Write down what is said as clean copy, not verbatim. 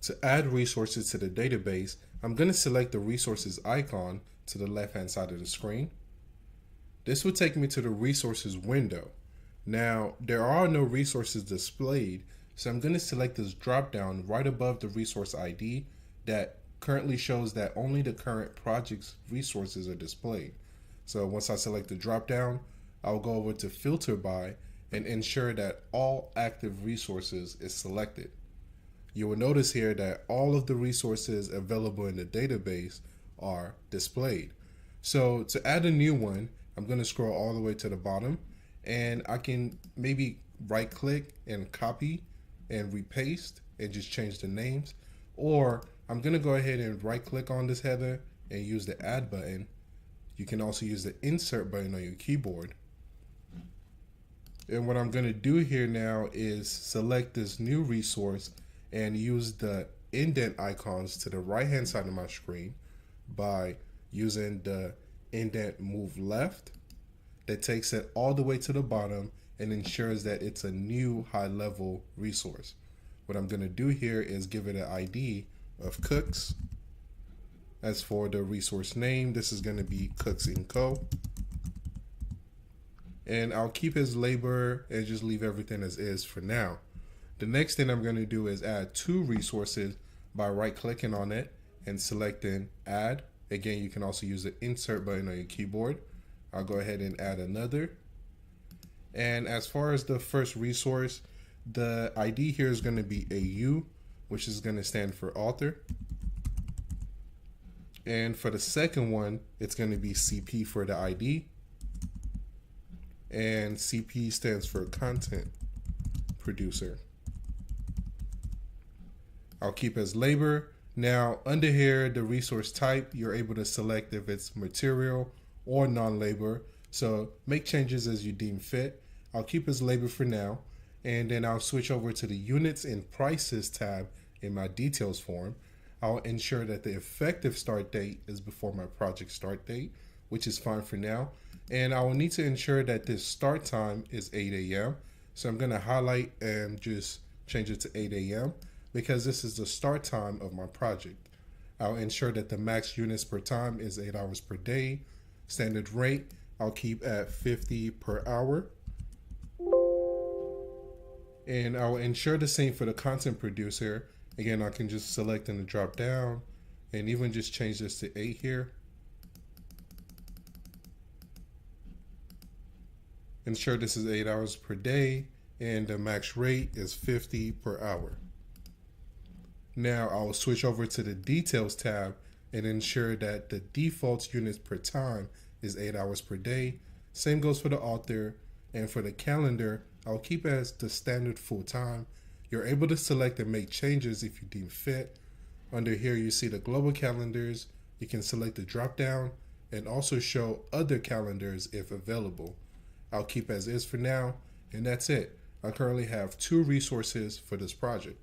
To add resources to the database, I'm going to select the resources icon to the left hand side of the screen. This will take me to the resources window. Now, there are no resources displayed, so I'm going to select this drop down right above the resource ID that currently shows that only the current project's resources are displayed. So once I select the drop down, I'll go over to filter by and ensure that all active resources is selected. You will notice here that all of the resources available in the database are displayed. So to add a new one, I'm going to scroll all the way to the bottom, and I can maybe right click and copy and repaste and just change the names. Or I'm going to go ahead and right click on this header and use the add button. You can also use the insert button on your keyboard. And what I'm going to do here now is select this new resource and use the indent icons to the right hand side of my screen by using the indent move left that takes it all the way to the bottom and ensures that it's a new high level resource. What I'm going to do here is give it an ID of Kooks. As for the resource name, this is going to be Kooks Co. And I'll keep his labor and just leave everything as is for now. The next thing I'm going to do is add two resources by right clicking on it and selecting add. Again, you can also use the insert button on your keyboard. I'll go ahead and add another. And as far as the first resource, the ID here is going to be AU, which is going to stand for author. And for the second one, it's going to be CP for the ID. And CP stands for content producer. I'll keep as labor. Now under here, the resource type, you're able to select if it's material or non-labor. So make changes as you deem fit. I'll keep as labor for now. And then I'll switch over to the units and prices tab in my details form. I'll ensure that the effective start date is before my project start date, which is fine for now. And I will need to ensure that this start time is 8 a.m. So I'm going to highlight and just change it to 8 a.m. because this is the start time of my project. I'll ensure that the max units per time is 8 hours per day. Standard rate, I'll keep at 50 per hour. And I'll ensure the same for the content producer. Again, I can just select in the drop down and even just change this to 8 here. Ensure this is 8 hours per day and the max rate is 50 per hour. Now I'll switch over to the details tab and ensure that the default units per time is 8 hours per day. Same goes for the author, and for the calendar, I'll keep it as the standard full time. You're able to select and make changes if you deem fit. Under here, you see the global calendars. You can select the drop down and also show other calendars if available. I'll keep as is for now, and that's it. I currently have two resources for this project.